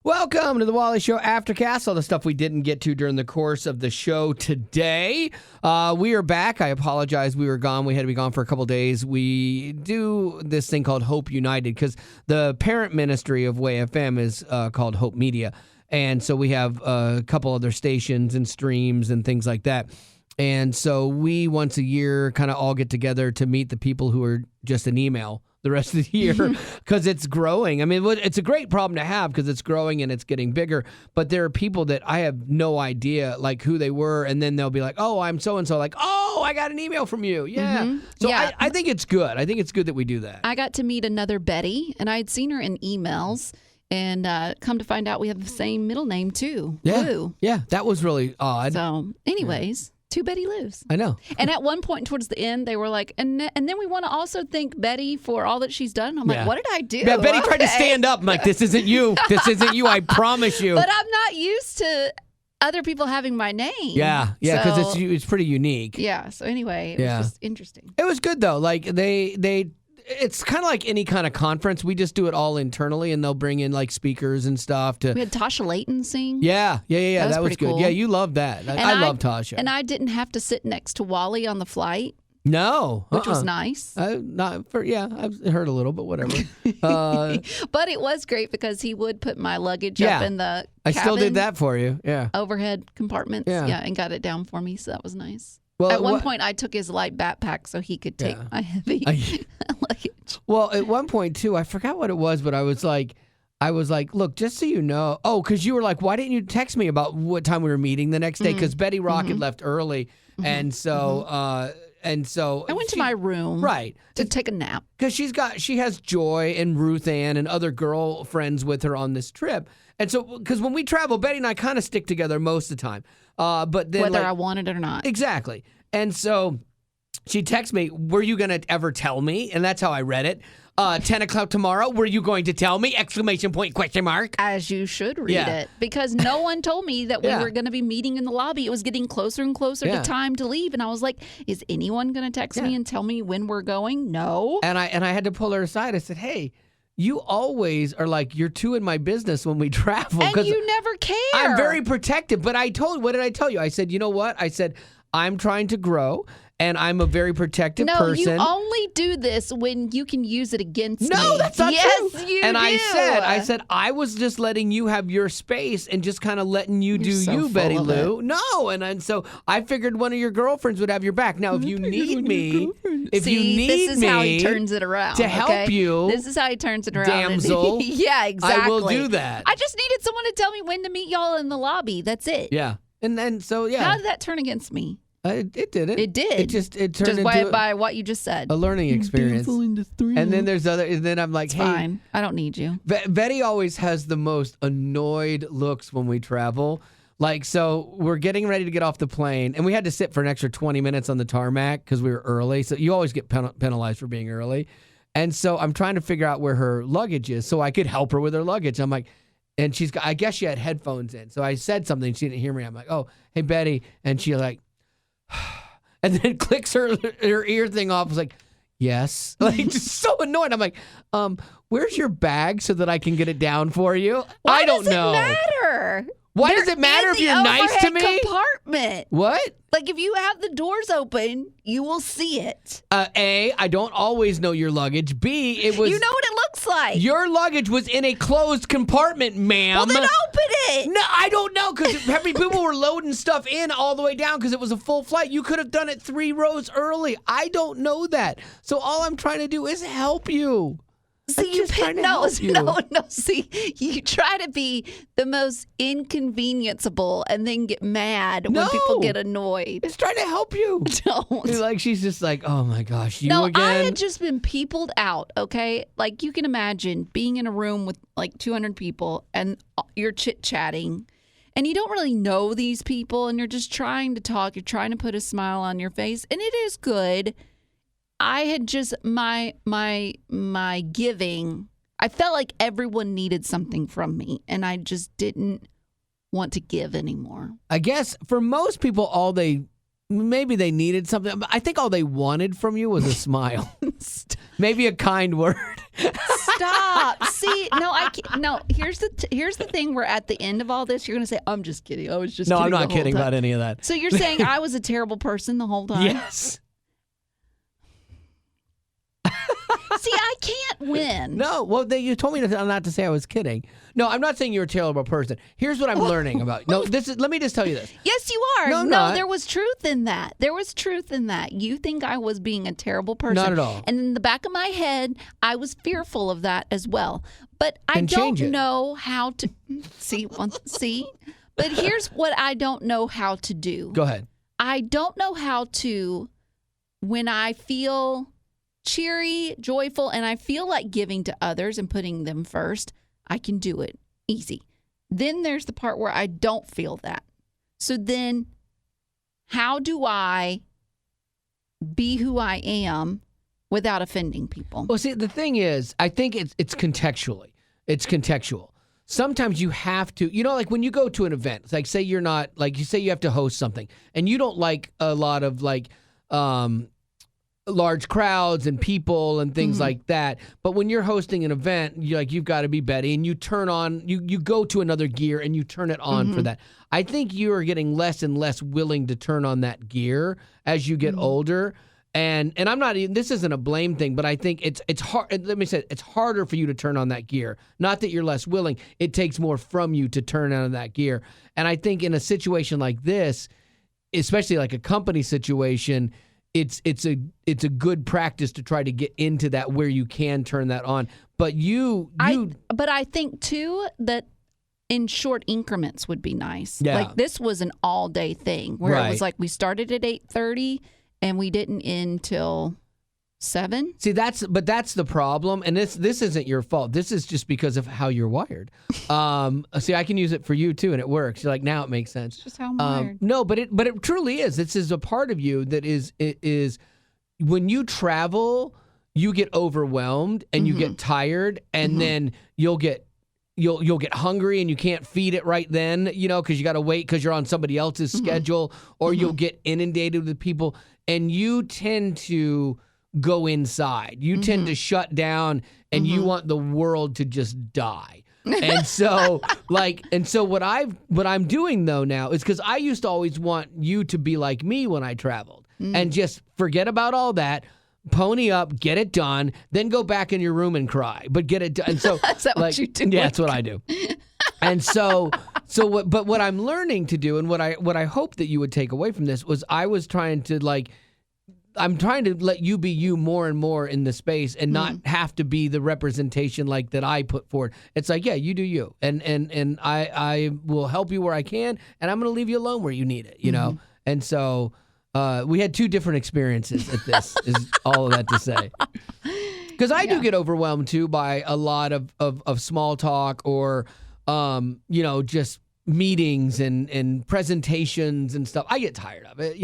Welcome to the Wally Show Aftercast, all the stuff we didn't get to during the course of the show today. We are back. I apologize. We were gone. We had to be gone for a couple days. We do this thing called Hope United because the parent ministry of Way FM is called Hope Media. And so we have a couple other stations and streams and things like that. And so we once a year kind of all get together to meet the people who are just an email the rest of the year because it's growing. I mean, it's a great problem to have because it's growing and it's getting bigger. But there are people that I have no idea like who they were. And then they'll be like, oh, I'm so-and-so. Like, oh, I got an email from you. Yeah. Mm-hmm. So yeah. I think it's good. I think it's good that we do that. I got to meet another Betty, and I had seen her in emails. And come to find out we have the same middle name, too. Yeah. Lou. Yeah, that was really odd. So anyways... Two Betty Lou's. I know. And at one point towards the end, they were like, and then we want to also thank Betty for all that she's done. I'm like, what did I do? Yeah, Betty tried to stand up. I'm like, this isn't you. This isn't you. I promise you. But I'm not used to other people having my name. Yeah, because it's pretty unique. Yeah. So anyway, it was just interesting. It was good though. Like they. It's kind of like any kind of conference. We just do it all internally, and they'll bring in like speakers and stuff. We had Tasha Layton sing. Yeah. That was good. Cool. Yeah, you loved that. I love Tasha. And I didn't have to sit next to Wally on the flight. No. Which was nice. I've heard a little, but whatever. But it was great because he would put my luggage up in the cabin. I still did that for you. Yeah. Overhead compartments. Yeah, and got it down for me, so that was nice. Well, at one point, I took his light backpack so he could take my heavy luggage. Well, at one point, too, I forgot what it was, but I was like, look, just so you know. Oh, because you were like, why didn't you text me about what time we were meeting the next day? Because Betty Rock had left early. And so... I went to my room to take a nap. Because she has Joy and Ruth Ann and other girlfriends with her on this trip. And so, because when we travel, Betty and I kind of stick together most of the time. But then, whether I want it or not. Exactly. And so she texts me, were you going to ever tell me? And that's how I read it. 10 o'clock tomorrow, were you going to tell me? ! As you should read it. Because no one told me that we were going to be meeting in the lobby. It was getting closer and closer to time to leave. And I was like, is anyone going to text me and tell me when we're going? No. And I had to pull her aside. I said, hey, you always are like, you're too in my business when we travel. And you never care. I'm very protective. But what did I tell you? I said, you know what? I said, I'm trying to grow. And I'm a very protective person. No, you only do this when you can use it against me. No, that's not true. Yes, you and do. I said, I was just letting you have your space and just kind of letting you do you, Betty Lou. No, and so I figured one of your girlfriends would have your back. Now, if you need me, this is how he turns it around to help you. This is how he turns it around, damsel. Yeah, exactly. I will do that. I just needed someone to tell me when to meet y'all in the lobby. That's it. Yeah, and then so how did that turn against me? It didn't. It did. It turned into by what you just said. A learning experience. And then there's and then I'm like, it's fine. I don't need you. Betty always has the most annoyed looks when we travel. Like, so we're getting ready to get off the plane, and we had to sit for an extra 20 minutes on the tarmac because we were early. So you always get penalized for being early. And so I'm trying to figure out where her luggage is so I could help her with her luggage. I'm like, and I guess she had headphones in. So I said something. She didn't hear me. I'm like, oh, hey, Betty. And she like, and then clicks her ear thing off. I was like, yes. Like, just so annoyed. I'm like, where's your bag so that I can get it down for you? I don't know. Why does it matter? Why does it matter if you're nice to me? Compartment. What? Like, if you have the doors open, you will see it. A, I don't always know your luggage. B, it was... You know what it looks like. Your luggage was in a closed compartment, ma'am. Well, then open it. No, I don't know, because people were loading stuff in all the way down because it was a full flight. You could have done it 3 rows early. I don't know that. So all I'm trying to do is help you. See, no. See, you try to be the most inconvenienceable and then get mad when people get annoyed. It's trying to help you. Don't. She's just like, oh my gosh, you again. I had just been peopled out. Okay, like you can imagine being in a room with like 200 people and you're chit chatting. And you don't really know these people, and you're just trying to talk. You're trying to put a smile on your face, and it is good. I had just my giving. I felt like everyone needed something from me, and I just didn't want to give anymore. I guess for most people, all they maybe they needed something. I think all they wanted from you was a smile. Maybe a kind word. Stop. See, no, I can't. No, here's the thing. We're at the end of all this. You're going to say, I'm just kidding. I was just No, kidding. I'm not the whole kidding time. about any of that. So you're saying I was a terrible person the whole time? Yes. See, I can't win. No, well, you told me not to say I was kidding. No, I'm not saying you're a terrible person. Here's what I'm learning about. No, let me just tell you this. Yes, you are. No, I'm not. There was truth in that. There was truth in that. You think I was being a terrible person. Not at all. And in the back of my head, I was fearful of that as well. But I Then don't change it. know how to see. But here's what I don't know how to do. Go ahead. I don't know how to, when I feel cheery, joyful, and I feel like giving to others and putting them first, I can do it easy. Then there's the part where I don't feel that. So then how do I be who I am without offending people? Well, see, the thing is, I think it's contextually. It's contextual. Sometimes you have to, like when you go to an event, like say you're not, like you say you have to host something and you don't like a lot of like, large crowds and people and things like that. But when you're hosting an event, you've got to be Betty, and you turn on, you go to another gear and you turn it on for that. I think you are getting less and less willing to turn on that gear as you get older. And I'm not even, this isn't a blame thing, but I think it's hard. Let me say, it's harder for you to turn on that gear. Not that you're less willing. It takes more from you to turn on that gear. And I think in a situation like this, especially like a company situation, it's a good practice to try to get into that where you can turn that on. But but I think too that in short increments would be nice. Yeah. Like this was an all day thing where it was Right. like we started at 8:30 and we didn't end till 7. See, that's the problem, and this isn't your fault. This is just because of how you're wired. See, I can use it for you too, and it works. You're like, now it makes sense. Just how I'm wired. No, but it truly is. This is a part of you that is when you travel, you get overwhelmed and you get tired, and then you'll get hungry and you can't feed it right then, because you got to wait because you're on somebody else's schedule, or you'll get inundated with people, and you tend to go inside. You tend to shut down, and you want the world to just die. And so what I'm doing though now is, because I used to always want you to be like me when I traveled and just forget about all that. Pony up, get it done, then go back in your room and cry. But get it done. And so, Is that what you do? Yeah, that's what I do. And but what I'm learning to do, and what I hope that you would take away from this, was I'm trying to let you be you more and more in the space, and not have to be the representation like that I put forward. It's like, yeah, you do you, and I will help you where I can, and I'm going to leave you alone where you need it, know. And so we had two different experiences at this. Is all of that to say? Because I do get overwhelmed too by a lot of small talk, or just meetings and presentations and stuff. I get tired of it.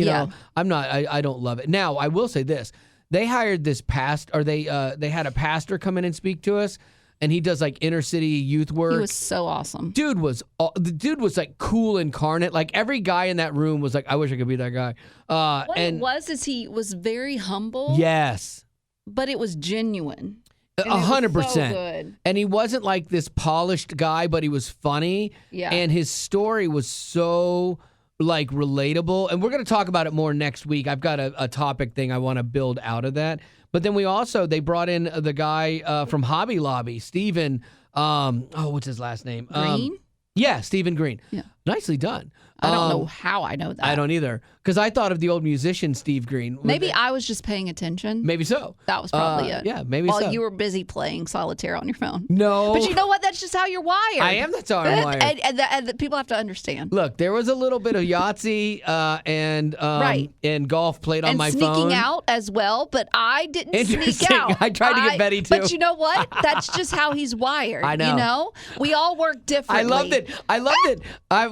I don't love it. Now, I will say this. They hired this they had a pastor come in and speak to us, and he does like inner city youth work. He was so awesome. The dude was like cool incarnate. Like every guy in that room was like, I wish I could be that guy. What it was is he was very humble. Yes. But it was genuine. 100%. So good. And he wasn't like this polished guy, but he was funny. Yeah. And his story was so like relatable. And we're going to talk about it more next week. I've got a topic thing I want to build out of that. But then they brought in the guy from Hobby Lobby, Stephen. What's his last name? Green? Yeah, Stephen Green. Yeah. Nicely done. I don't know how I know that. I don't either. Because I thought of the old musician Steve Green. Maybe I was just paying attention. Maybe so. That was probably it. Yeah, maybe so. While you were busy playing solitaire on your phone. No. But you know what? That's just how you're wired. I am. That's how I'm wired. And people have to understand. Look, there was a little bit of Yahtzee and golf played on my phone. And sneaking out as well, but I didn't sneak out. I tried to get Betty too. But you know what? That's just how he's wired. I know. You know? We all work differently. I loved it.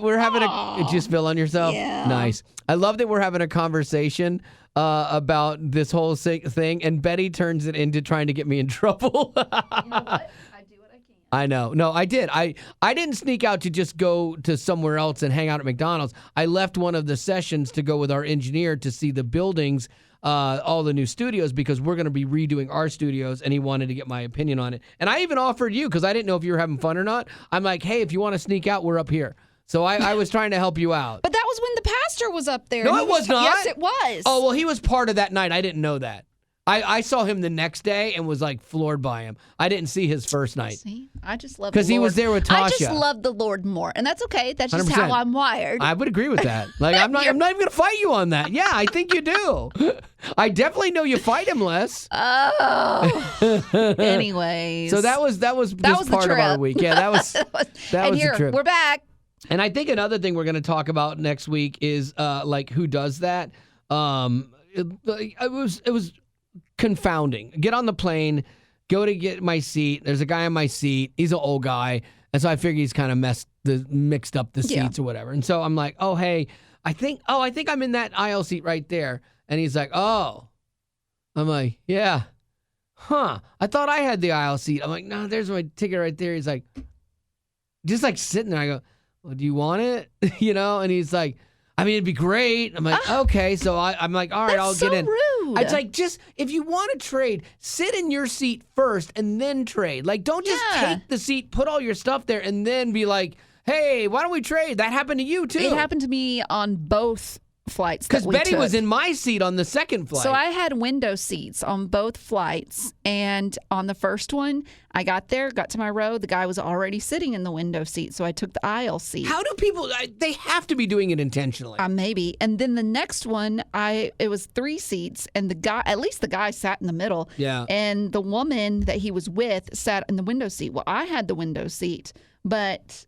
We're having Did you spill on yourself? Yeah. Nice. I love that we're having a conversation about this whole thing, and Betty turns it into trying to get me in trouble. You know what? I do what I can. I know. No, I did. I didn't sneak out to just go to somewhere else and hang out at McDonald's. I left one of the sessions to go with our engineer to see the buildings, all the new studios, because we're going to be redoing our studios, and he wanted to get my opinion on it. And I even offered you, because I didn't know if you were having fun or not. I'm like, hey, if you want to sneak out, we're up here. So I was trying to help you out. But that was when the pastor was up there. No, it was not. Yes, it was. Oh, well, he was part of that night. I didn't know that. I saw him the next day and was like floored by him. I didn't see his first night. See, I just love because he was there with Tasha. I just love the Lord more, and that's okay. That's just 100%. how I'm wired. I would agree with that. Like I'm not even going to fight you on that. Yeah, I think you do. I definitely know you fight him less. Oh. Anyways, so that was just part of our week. Yeah, that was and was here, the trip. We're back. And I think another thing we're going to talk about next week is like who does that. It was confounding. Get on the plane, go to get my seat. There's a guy on my seat. He's an old guy, and so I figure he's kind of mixed up the seats or whatever. And so I'm like, oh hey, I think I'm in that aisle seat right there. And he's like, oh. I'm like, yeah. Huh. I thought I had the aisle seat. I'm like, no, there's my ticket right there. He's like, just like sitting there. I go, well, do you want it? You know? And he's like, I mean, it'd be great. I'm like, okay. So I'm like, all right, I'll get in. Rude. It's like, just if you want to trade, sit in your seat first and then trade. Like, don't just take the seat, put all your stuff there, and then be like, hey, why don't we trade? That happened to you too. It happened to me on both flights. Because Betty was in my seat on the second flight. So I had window seats on both flights. And on the first one, I got to my row. The guy was already sitting in the window seat. So I took the aisle seat. How do people, they have to be doing it intentionally. Maybe. And then the next one, it was 3 seats. And at least the guy sat in the middle. Yeah. And the woman that he was with sat in the window seat. Well, I had the window seat, but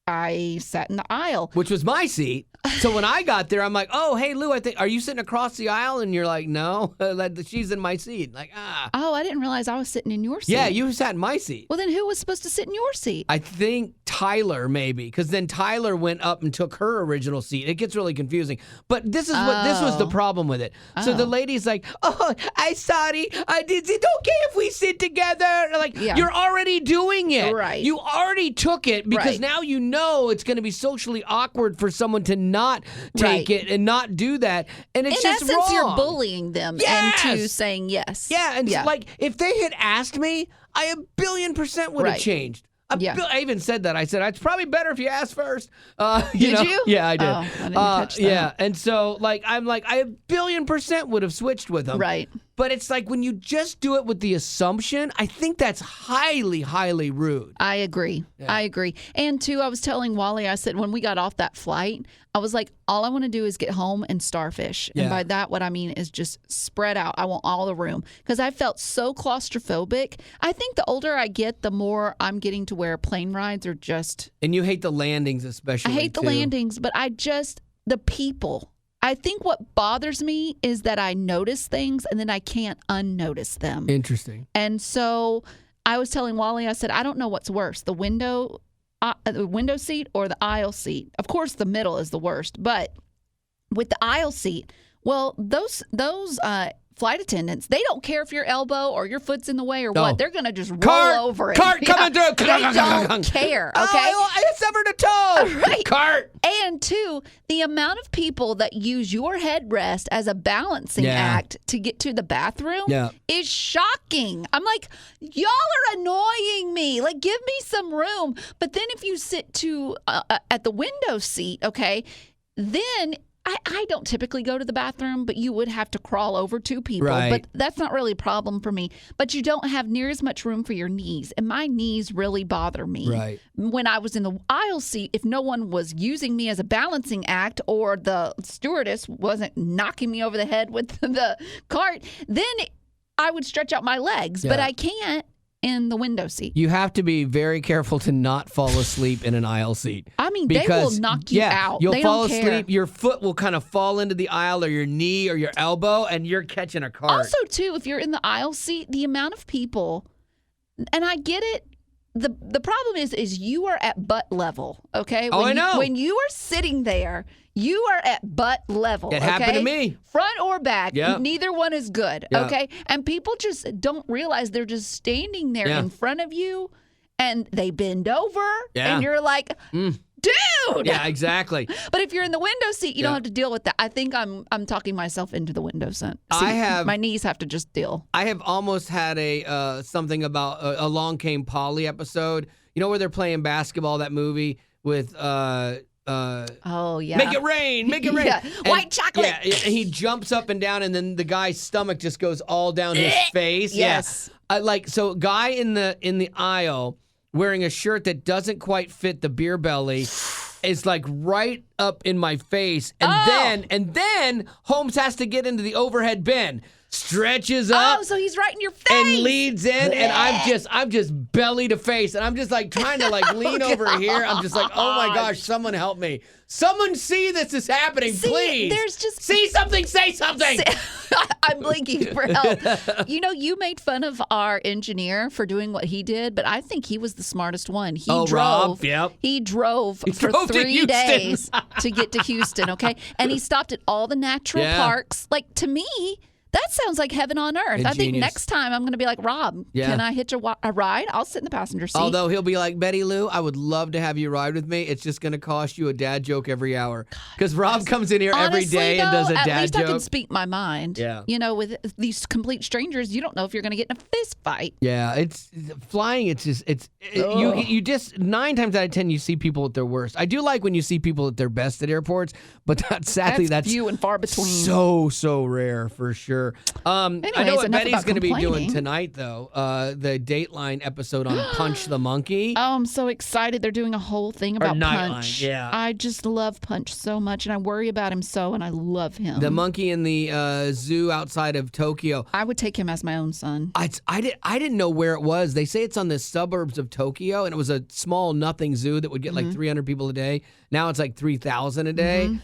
I sat in the aisle. Which was my seat. So when I got there, I'm like, oh, hey, Lou, are you sitting across the aisle? And you're like, no, she's in my seat. Like, Oh, I didn't realize I was sitting in your seat. Yeah, you sat in my seat. Well, then who was supposed to sit in your seat? I think Tyler, maybe, because then Tyler went up and took her original seat. It gets really confusing. But this was the problem with it. So the lady's like, oh, I'm sorry. Is it okay if we sit together? Like, you're already doing it. Right. You already took it because now you know it's going to be socially awkward for someone to not take it and not do that. And it's just essence, wrong. You're bullying them into saying yes. Yeah, and like if they had asked me, I 1,000,000,000% would have changed. I even said that. I said, it's probably better if you ask first. Did you? Yeah, I did. Oh, I didn't catch that. Yeah, and so I'm like, I 1,000,000,000% would have switched with them. Right. But it's like when you just do it with the assumption, I think that's highly, highly rude. I agree. Yeah. I agree. And too, I was telling Wally, I said, when we got off that flight, I was like, all I want to do is get home and starfish. And by that, what I mean is just spread out. I want all the room because I felt so claustrophobic. I think the older I get, the more I'm getting to where plane rides are just. And you hate the landings especially. I hate the landings, but the people. I think what bothers me is that I notice things and then I can't unnotice them. Interesting. And so I was telling Wally, I said, I don't know what's worse, the window seat or the aisle seat. Of course, the middle is the worst, but with the aisle seat, well, those flight attendants, they don't care if your elbow or your foot's in the way or what. They're going to just roll over it. Cart coming through. They don't care, okay? Oh, I severed a toe. Right. Cart. And two, the amount of people that use your headrest as a balancing act to get to the bathroom is shocking. I'm like, y'all are annoying me. Like, give me some room. But then if you sit at the window seat, okay, then I don't typically go to the bathroom, but you would have to crawl over 2 people. Right. But that's not really a problem for me. But you don't have near as much room for your knees. And my knees really bother me. Right. When I was in the aisle seat, if no one was using me as a balancing act or the stewardess wasn't knocking me over the head with the cart, then I would stretch out my legs. But I can't in the window seat. You have to be very careful to not fall asleep in an aisle seat. I mean, they will knock you out. You'll they fall don't asleep. Care. Your foot will kind of fall into the aisle or your knee or your elbow, and you're catching a cart. Also, too, if you're in the aisle seat, the amount of people, and I get it, the problem is you are at butt level, okay? I know. When you are sitting there, you are at butt level. It happened to me. Front or back, neither one is good, Yep. okay? And people just don't realize they're just standing there in front of you, and they bend over, Yeah. and you're like, dude. Yeah, exactly. But if you're in the window seat, you don't have to deal with that. I think I'm talking myself into the window seat. My knees have to just deal. I have almost had a something about Along Came Polly episode. You know where they're playing basketball, that movie with Oh yeah. Make it rain. Yeah. White chocolate. Yeah, and he jumps up and down, and then the guy's stomach just goes all down his face. Yes. Yeah. So guy in the aisle wearing a shirt that doesn't quite fit the beer belly is like right up in my face, and then Holmes has to get into the overhead bin, stretches up. Oh, so he's right in your face and leads in, and I'm just belly to face, and I'm just like trying to like lean over here. I'm just like, oh my gosh, someone help me! Someone see this is happening, please. There's just see something, say something. I'm blinking for help. You made fun of our engineer for doing what he did, but I think he was the smartest one. He drove. Rob, yep. He drove for drove 3 days to get to Houston. Okay, and he stopped at all the natural parks. Like, to me, that sounds like heaven on earth. Ingenious. I think next time I'm going to be like, Rob, can I hitch a ride? I'll sit in the passenger seat. Although he'll be like, Betty Lou, I would love to have you ride with me. It's just going to cost you a dad joke every hour. Because Rob comes in here every day and does a dad joke. At least I can speak my mind. Yeah. With these complete strangers, you don't know if you're going to get in a fist fight. Yeah, it's flying. You just 9 times out of 10 you see people at their worst. I do like when you see people at their best at airports, but sadly that's few and far between. So rare for sure. I know what Betty's going to be doing tonight, though. The Dateline episode on Punch the Monkey. Oh, I'm so excited. They're doing a whole thing about Punch. Yeah. I just love Punch so much, and I worry about him and I love him. The monkey in the zoo outside of Tokyo. I would take him as my own son. I didn't know where it was. They say it's on the suburbs of Tokyo, and it was a small nothing zoo that would get like 300 people a day. Now it's like 3,000 a day. Mm-hmm.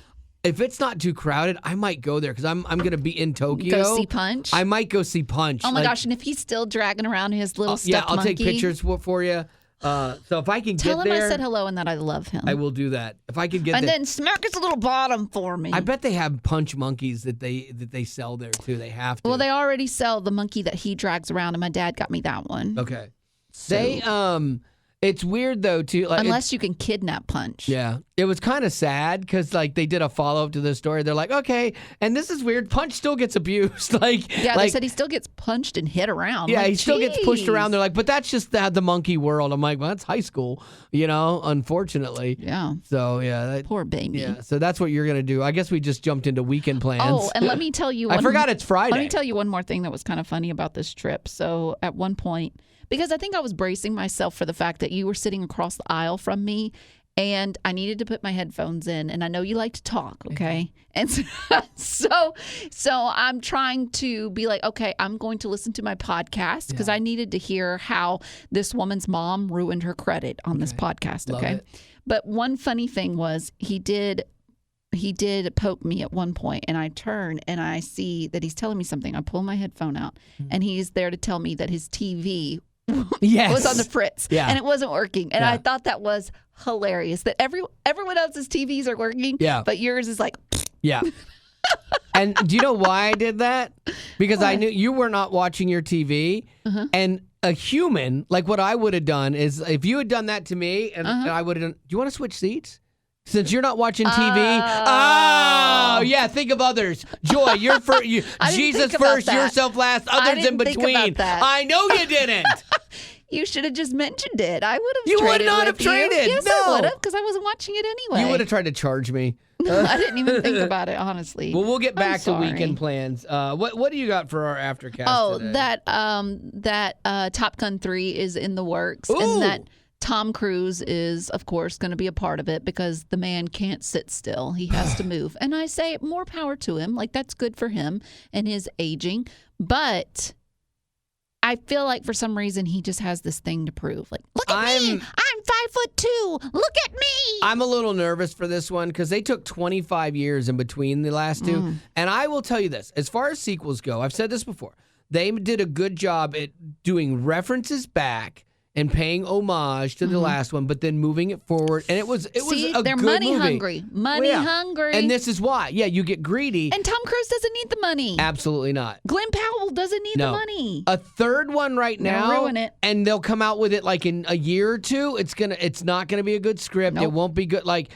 If it's not too crowded, I might go there because I'm going to be in Tokyo. Go see Punch? I might go see Punch. Oh, my gosh. And if he's still dragging around his little stuffed I'll monkey. take pictures for you. So if I can Tell get him there. I said hello and that I love him. I will do that. If I can get and there. then smack his little bottom for me. I bet they have Punch monkeys that they sell there, too. They have to. Well, they already sell the monkey that he drags around, and my dad got me that one. Okay. So. It's weird, though, too. Like, unless you can kidnap Punch. Yeah. It was kind of sad because, they did a follow-up to this story. They're like, okay, and this is weird. Punch still gets abused. They said he still gets punched and hit around. Yeah, he still gets pushed around. They're like, but that's just the monkey world. I'm like, well, that's high school, unfortunately. Yeah. So, yeah. Poor baby. Yeah, so that's what you're going to do. I guess we just jumped into weekend plans. Oh, and let me tell you I forgot it's Friday. Let me tell you one more thing that was kind of funny about this trip. So, at one point, because I think I was bracing myself for the fact that you were sitting across the aisle from me and I needed to put my headphones in, and I know you like to talk, okay? And so I'm trying to be like, okay, I'm going to listen to my podcast because I needed to hear how this woman's mom ruined her credit on this podcast, okay? But one funny thing was he did poke me at one point, and I turn and I see that he's telling me something. I pull my headphone out, and he's there to tell me that his TV was on the fritz, and it wasn't working. And I thought that was hilarious that everyone else's TVs are working, but yours is like, yeah. And do you know why I did that? Because I knew you were not watching your TV, and a human, like what I would have done is if you had done that to me, and I would have done, do you want to switch seats? Since you're not watching TV, yeah, think of others. Joy, you're first. Jesus first, yourself last, others in between. I know you didn't. You should have just mentioned it. I would have. You would not have traded. Yes, no. I would have, because I wasn't watching it anyway. You would have tried to charge me. I didn't even think about it, honestly. Well, we'll get back to weekend plans. What do you got for our Aftercast today? That Top Gun 3 is in the works, Ooh. and that Tom Cruise is, of course, going to be a part of it because the man can't sit still. He has to move. And I say more power to him. Like, that's good for him and his aging. But I feel like for some reason he just has this thing to prove. Like, look at me. I'm 5'2". Look at me. I'm a little nervous for this one because they took 25 years in between the last two. And I will tell you this. As far as sequels go, I've said this before. They did a good job at doing references back and paying homage to the last one, but then moving it forward. And it was a they're good money movie. hungry. Money hungry. And this is why. Yeah, you get greedy. And Tom Cruise doesn't need the money. Absolutely not. Glenn Powell doesn't need the money. A third one right now, They'll ruin it. And they'll come out with it like in a year or two. It's not gonna be a good script. Nope. It won't be good. Like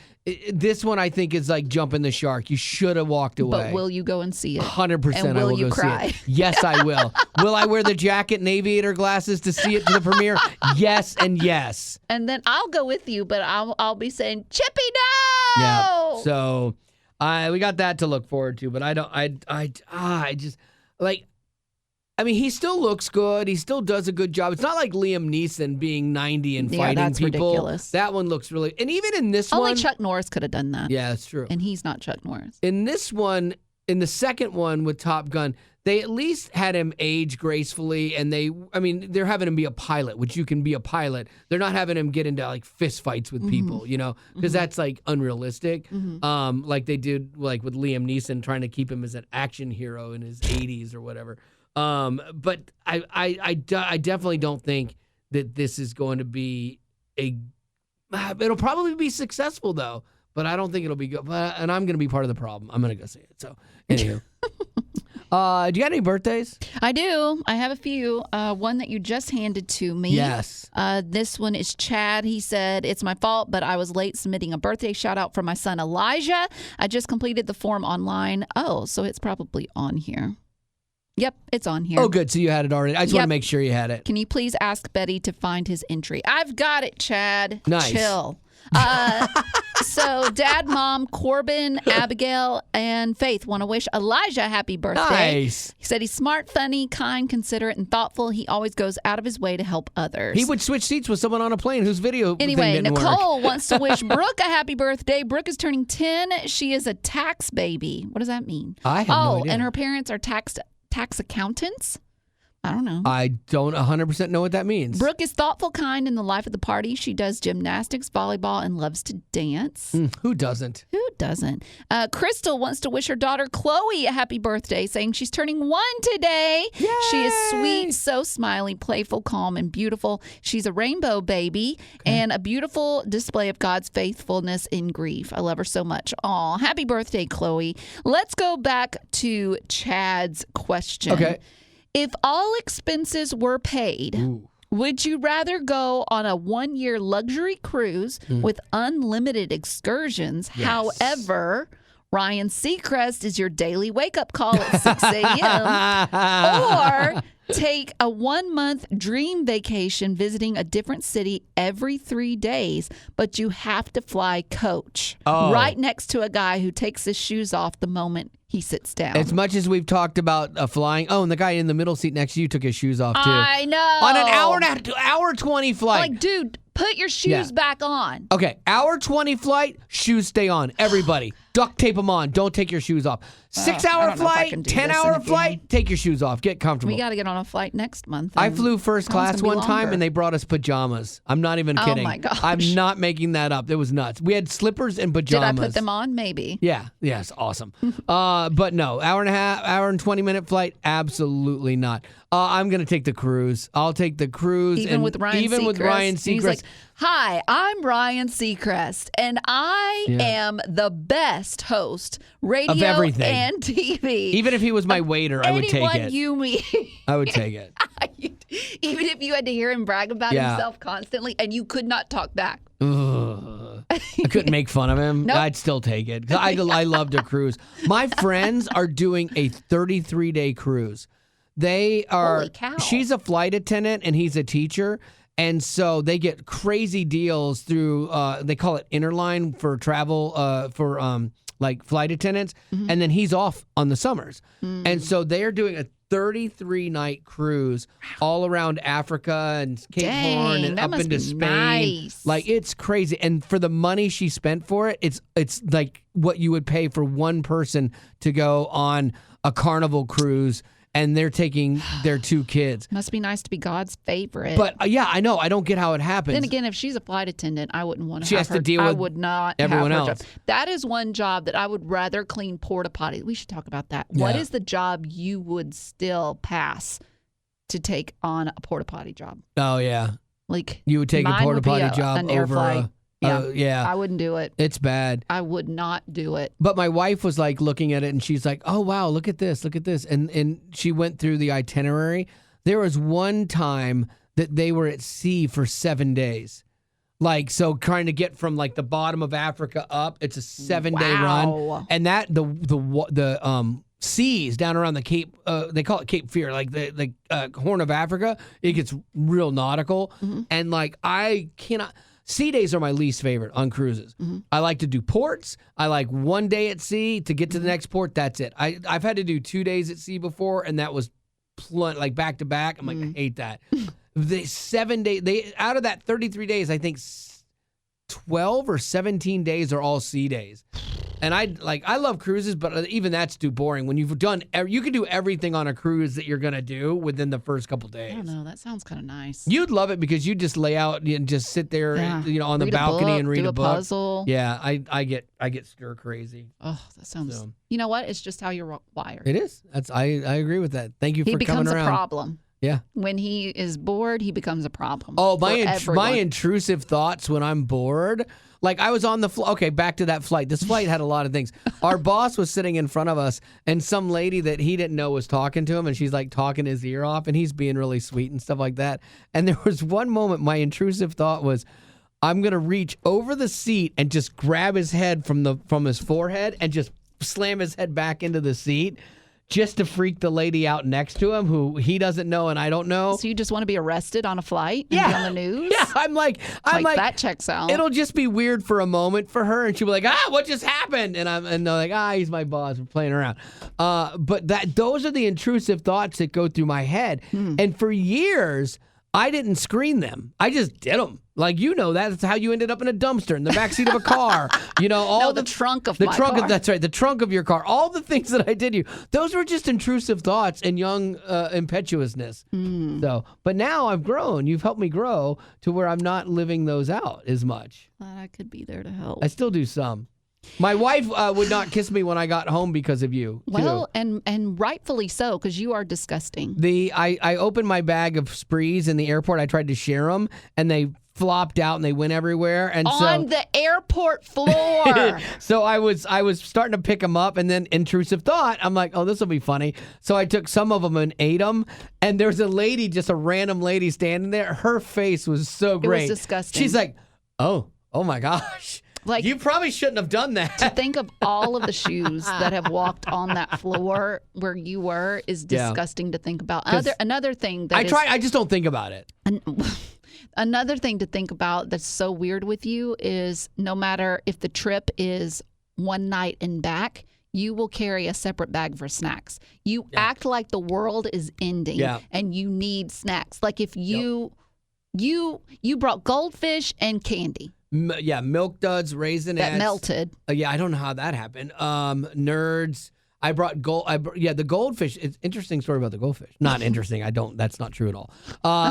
this one, I think is like jumping the shark. You should have walked away. But will you go and see it? 100%. And I will will you go cry? see it. Yes, I will. Will I wear the jacket and aviator glasses to see it to the premiere? Yes, and yes. And then I'll go with you, but I'll be saying, Chippy, no! Yeah. So we got that to look forward to, but I just like. I mean, he still looks good. He still does a good job. It's not like Liam Neeson being 90 and fighting that's people. ridiculous. That one looks really... And even in this Only one... Chuck Norris could have done that. Yeah, that's true. And he's not Chuck Norris. In this one, in the second one with Top Gun, they at least had him age gracefully, and they're having him be a pilot, which you can be a pilot. They're not having him get into like fist fights with people, because that's like unrealistic. Like they did like with Liam Neeson trying to keep him as an action hero in his 80s or whatever. But I definitely don't think that this is going to be it'll probably be successful though, but I don't think it'll be good. And I'm going to be part of the problem. I'm going to go see it. So, anywho. Do you got any birthdays? I do. I have a few. One that you just handed to me. Yes. This one is Chad. He said, it's my fault, but I was late submitting a birthday shout out for my son Elijah. I just completed the form online. Oh, so it's probably on here. Yep, it's on here. Oh, good. So you had it already. I just want to make sure you had it. Can you please ask Betty to find his entry? I've got it, Chad. Nice. Chill. So Dad, Mom, Corbin, Abigail, and Faith want to wish Elijah a happy birthday. Nice. He said he's smart, funny, kind, considerate, and thoughtful. He always goes out of his way to help others. He would switch seats with someone on a plane whose video Anyway, thing didn't Nicole work. wants to wish Brooke a happy birthday. Brooke is turning 10. She is a tax baby. What does that mean? I have no idea. And her parents are tax accountants? I don't know. I don't 100% know what that means. Brooke is thoughtful, kind, in the life of the party. She does gymnastics, volleyball, and loves to dance. Who doesn't? Who doesn't? Crystal wants to wish her daughter Chloe a happy birthday, saying she's turning 1 today. Yay! She is sweet, so smiley, playful, calm, and beautiful. She's a rainbow baby and a beautiful display of God's faithfulness in grief. I love her so much. Aw, happy birthday, Chloe. Let's go back to Chad's question. Okay. If all expenses were paid, would you rather go on a 1-year luxury cruise with unlimited excursions? Yes. However, Ryan Seacrest is your daily wake-up call at 6 a.m. Or take a 1-month dream vacation visiting a different city every 3 days, but you have to fly coach right next to a guy who takes his shoes off the moment he sits down. As much as we've talked about flying, and the guy in the middle seat next to you took his shoes off too. I know. On an hour 20 flight. Like, dude, put your shoes back on. Okay, hour 20 flight, shoes stay on. Everybody, duct tape them on. Don't take your shoes off. 6-hour flight, 10-hour flight, take your shoes off. Get comfortable. We got to get on a flight next month. I flew first class one time, and they brought us pajamas. I'm not even kidding. Oh, my gosh. I'm not making that up. It was nuts. We had slippers and pajamas. Did I put them on? Maybe. Yeah. Yes. Awesome. But no, hour and 20-minute flight, absolutely not. I'm going to take the cruise. I'll take the cruise. Even with Ryan Seacrest. He's like, hi, I'm Ryan Seacrest, and I am the best host, radio of everything. and TV. Even if he was my waiter, I would take it. Anyone you meet. I would take it. Even if you had to hear him brag about himself constantly and you could not talk back. Ugh. I couldn't make fun of him. Nope. I'd still take it. I love to cruise. My friends are doing a 33-day cruise. They are. Holy cow. She's a flight attendant and he's a teacher. And so they get crazy deals through, they call it Interline for travel, for like flight attendants. Mm-hmm. And then he's off on the summers. Mm. And so they are doing a 33-night cruise all around Africa and Cape Horn and up into Spain. Nice. Like, it's crazy. And for the money she spent for it, it's like what you would pay for one person to go on a Carnival cruise. And they're taking their 2 kids. Must be nice to be God's favorite. But yeah, I know. I don't get how it happens. Then again, if she's a flight attendant, I wouldn't want to. She has to deal with I would not everyone have her else. Job. That is one job that I would rather clean porta potties. We should talk about that. Yeah. What is the job you would still pass to take on a porta potty job? Oh yeah. Like You would take a mine porta would be potty job an air over flight. yeah. I wouldn't do it. It's bad. I would not do it. But my wife was like looking at it and she's like, oh, wow, look at this. And she went through the itinerary. There was one time that they were at sea for 7 days. Like, so trying to get from like the bottom of Africa up, it's a 7-day run. And that the seas down around the Cape, they call it Cape Fear, like the Horn of Africa, it gets real nautical. And like, I cannot. Sea days are my least favorite on cruises. I like to do ports. I like 1 day at sea to get to the next port. That's it. I've had to do 2 days at sea before, and that was like back to back. I'm like, I hate that. The 7 day, out of that 33 days, I think 12 or 17 days are all sea days. And I love cruises, but even that's too boring. When you've done, you can do everything on a cruise that you're going to do within the first couple days. I don't know. That sounds kind of nice. You'd love it because you just lay out and just sit there, on the balcony and read a book. Puzzle. Yeah, I get stir crazy. Oh, that sounds. You know what? It's just how you're wired. It is. I agree with that. Thank you for coming around. He becomes a problem. Yeah. When he is bored, he becomes a problem. Oh, my intrusive thoughts when I'm bored. Like I was on the okay, back to that flight. This flight had a lot of things. Our boss was sitting in front of us, and some lady that he didn't know was talking to him, and she's like talking his ear off, and he's being really sweet and stuff like that. And there was one moment my intrusive thought was, I'm gonna reach over the seat and just grab his head from his forehead and just slam his head back into the seat. Just to freak the lady out next to him who he doesn't know and I don't know. So you just want to be arrested on a flight and be on the news? Yeah, I'm like that checks out. It'll just be weird for a moment for her, and she'll be like, what just happened? And they're like, he's my boss. We're playing around. But those are the intrusive thoughts that go through my head. And for years, I didn't screen them. I just did them. Like, that's how you ended up in a dumpster in the backseat of a car. The trunk of my car. That's right, the trunk of your car. All the things that I did to you. Those were just intrusive thoughts and young impetuousness. But now I've grown. You've helped me grow to where I'm not living those out as much. Glad I could be there to help. I still do some. My wife would not kiss me when I got home because of you. Well, and rightfully so, because you are disgusting. I opened my bag of sprees in the airport. I tried to share them, and they flopped out and they went everywhere. And on the airport floor. So I was starting to pick them up, and then intrusive thought, I'm like, oh, this will be funny. So I took some of them and ate them. And there's a lady, just a random lady standing there. Her face was so great. It was disgusting. She's like, oh my gosh. Like, you probably shouldn't have done that. To think of all of the shoes that have walked on that floor where you were is disgusting to think about. Another thing that I just don't think about it. Another thing to think about that's so weird with you is no matter if the trip is one night and back, you will carry a separate bag for snacks. You act like the world is ending and you need snacks. Like if you brought goldfish and candy. Milk duds, Raisinets. That melted. I don't know how that happened. Nerds. I brought the goldfish. It's interesting story about the goldfish. Not interesting. That's not true at all.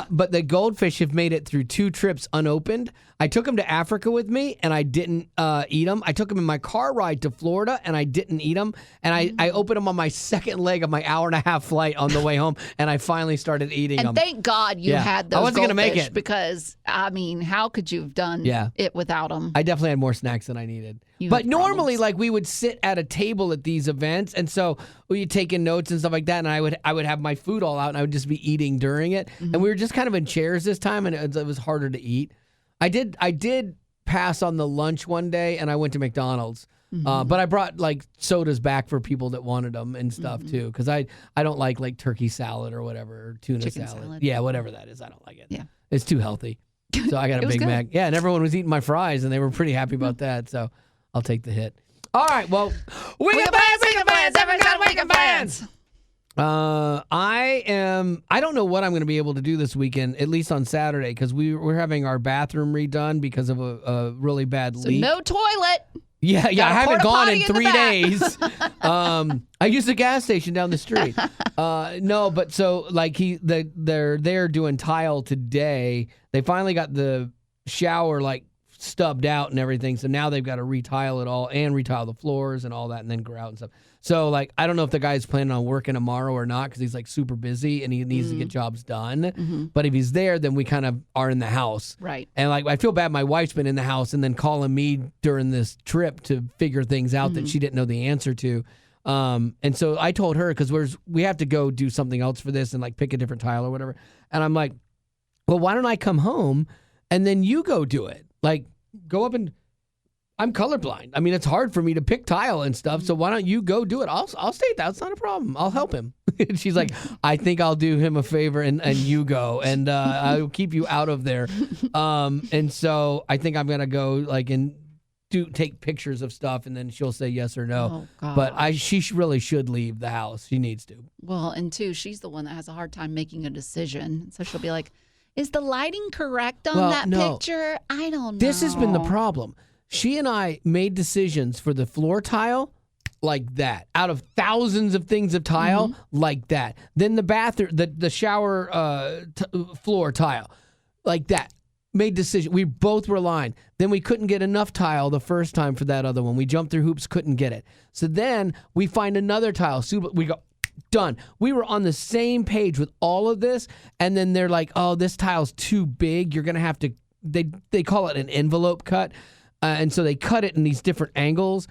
But the goldfish have made it through 2 trips unopened. I took them to Africa with me, and I didn't eat them. I took them in my car ride to Florida, and I didn't eat them. And I opened them on my second leg of my hour-and-a-half flight on the way home, and I finally started eating them. And thank God you had those. I wasn't going to make it because how could you have done it without them? I definitely had more snacks than I needed. But normally, like, we would sit at a table at these events, and so we taking notes and stuff like that, and I would have my food all out, and I would just be eating during it. And we were just kind of in chairs this time, and it was harder to eat. I did pass on the lunch one day, and I went to McDonald's. But I brought like sodas back for people that wanted them and stuff too, because I don't like turkey salad or whatever, or tuna salad. Yeah, whatever that is, I don't like it. Yeah, it's too healthy. So I got a Big Mac. Yeah, and everyone was eating my fries, and they were pretty happy about that. So I'll take the hit. All right, well, weekend plans, every kind of weekend plans. I don't know what I'm going to be able to do this weekend, at least on Saturday, because we're having our bathroom redone because of a really bad leak. No toilet. Yeah, I haven't gone in 3 days. I used a gas station down the street. No, but so like they're there doing tile today. They finally got the shower like stubbed out and everything. So now they've got to retile it all and retile the floors and all that and then grout and stuff. So, like, I don't know if the guy's planning on working tomorrow or not because he's, like, super busy and he needs to get jobs done. But if he's there, then we kind of are in the house. Right. And, like, I feel bad my wife's been in the house and then calling me during this trip to figure things out that she didn't know the answer to. And so I told her, because we have to go do something else for this and, like, pick a different tile or whatever. And I'm like, well, why don't I come home and then you go do it? Like, go up and... I'm colorblind. I mean, it's hard for me to pick tile and stuff. So why don't you go do it? I'll stay there. It's not a problem. I'll help him. She's like, I think I'll do him a favor and you go, and I'll keep you out of there. And so I think I'm gonna go like and take pictures of stuff, and then she'll say yes or no. Oh, but she really should leave the house. She needs to. Well, and two, she's the one that has a hard time making a decision. So she'll be like, "Is the lighting correct on that picture? I don't know." This has been the problem. She and I made decisions for the floor tile like that. Out of thousands of things of tile, like that. Then the bathroom, the shower floor tile, like that. Made decision. We both were aligned. Then we couldn't get enough tile the first time for that other one. We jumped through hoops, couldn't get it. So then we find another tile. We go, done. We were on the same page with all of this, and then they're like, oh, this tile's too big. You're going to have to, they call it an envelope cut. And so they cut it in these different angles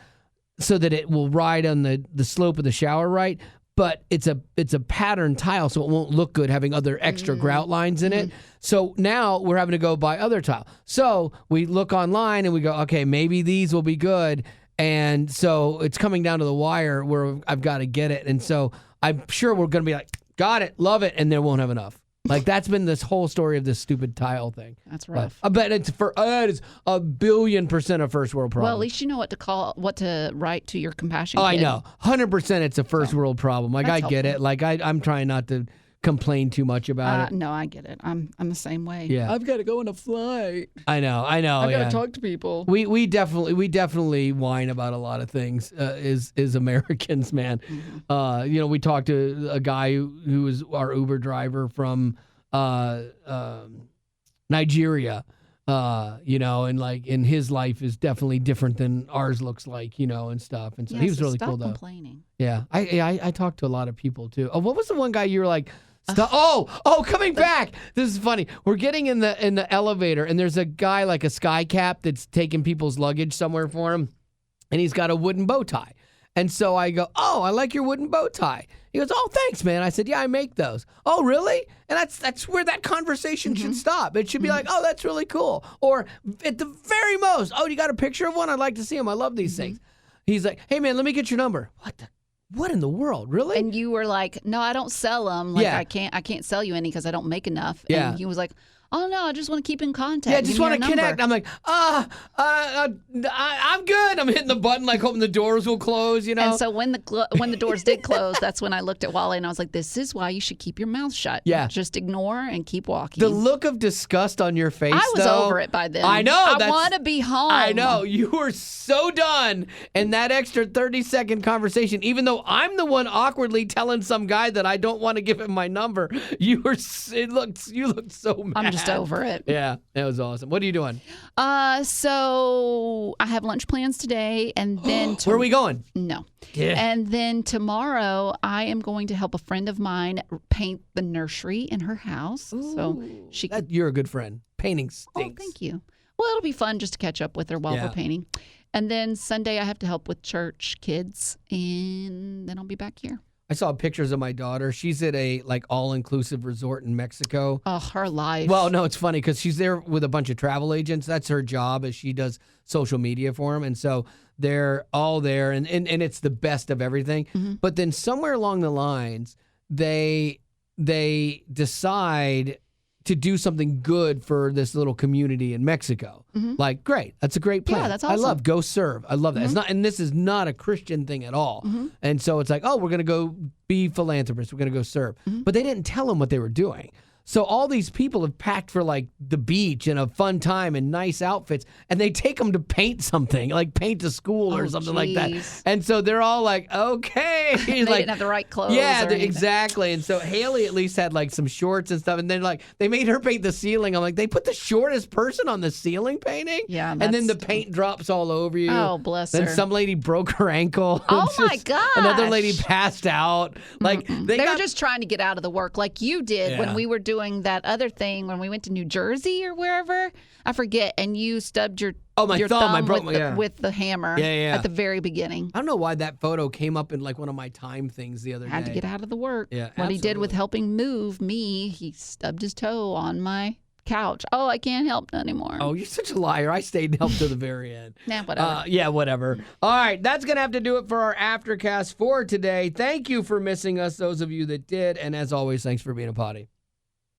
so that it will ride on the slope of the shower right. But it's a pattern tile, so it won't look good having other extra grout lines in it. So now we're having to go buy other tile. So we look online and we go, okay, maybe these will be good. And so it's coming down to the wire where I've got to get it. And so I'm sure we're going to be like, got it, love it, and they won't have enough. Like, that's been this whole story of this stupid tile thing. That's rough. But I bet it is 1,000,000,000% a first world problem. Well, at least you know what to write to your compassion kid. I know. 100% it's a first world problem. Like, I get it. Like, I'm trying not to complain too much about it. No, I get it. I'm the same way. Yeah. I've got to go on a flight. I know. I've got to talk to people. We definitely whine about a lot of things as Americans, man. We talked to a guy who was our Uber driver from Nigeria, and his life is definitely different than ours looks like, and stuff. And so he was really cool though. Stop complaining. Yeah. I talked to a lot of people too. Oh, what was the one guy you were like, coming back. This is funny. We're getting in the elevator, and there's a guy like a sky cap that's taking people's luggage somewhere for him, and he's got a wooden bow tie. And so I go, oh, I like your wooden bow tie. He goes, oh, thanks, man. I said, yeah, I make those. Oh, really? And that's where that conversation should stop. It should be like, oh, that's really cool. Or at the very most, oh, you got a picture of one? I'd like to see them. I love these things. He's like, hey, man, let me get your number. What in the world? Really? And you were like, no, I don't sell them. Like, I can't sell you any because I don't make enough. Yeah. And he was like, oh, no, I just want to keep in contact. Yeah, I just want to connect. I'm like, I'm good. I'm hitting the button, like hoping the doors will close, And so when the doors did close, that's when I looked at Wally and I was like, this is why you should keep your mouth shut. Yeah. Just ignore and keep walking. The look of disgust on your face, I was over it by then. I know. I want to be home. I know. You were so done. And that extra 30-second conversation, even though I'm the one awkwardly telling some guy that I don't want to give him my number, you looked so mad. I'm just over it. Yeah, that was awesome. What are you doing? So I have lunch plans today, and then where are we going? No. Yeah. And then tomorrow I am going to help a friend of mine paint the nursery in her house. Ooh, so you're a good friend. Painting stinks. Oh, thank you. Well, it'll be fun just to catch up with her while we're painting. And then Sunday I have to help with church kids, and then I'll be back here. I saw pictures of my daughter. She's at a all-inclusive resort in Mexico. Oh, her life. Well, no, it's funny because she's there with a bunch of travel agents. That's her job, as she does social media for them. And so they're all there, and it's the best of everything. Mm-hmm. But then somewhere along the lines, they decide to do something good for this little community in Mexico. Mm-hmm. Like, great. That's a great plan. Yeah, that's awesome. I love go serve. I love that. It's not, and this is not a Christian thing at all. Mm-hmm. And so it's like, oh, we're going to go be philanthropists. We're going to go serve. Mm-hmm. But they didn't tell them what they were doing. So all these people have packed for like the beach and a fun time and nice outfits, and they take them to paint something, like paint a school or something like that. And so they're all like, okay. They didn't have the right clothes. Yeah, exactly. And so Haley at least had like some shorts and stuff. And then like they made her paint the ceiling. I'm like, they put the shortest person on the ceiling painting? Yeah. And then the paint drops all over you. Oh, bless her. Then some lady broke her ankle. Oh, my gosh. Another lady passed out. Like they were just trying to get out of the work like you did when we were doing that other thing when we went to New Jersey or wherever. I forget. And you stubbed your thumb. I broke with the hammer at the very beginning. I don't know why that photo came up in like one of my time things the other day. Had to get out of the work. Yeah, what he did with helping move me, he stubbed his toe on my couch. Oh, I can't help anymore. Oh, you're such a liar. I stayed and helped to the very end. Nah, whatever. Whatever. All right, that's going to have to do it for our Aftercast for today. Thank you for missing us, those of you that did. And as always, thanks for being a potty.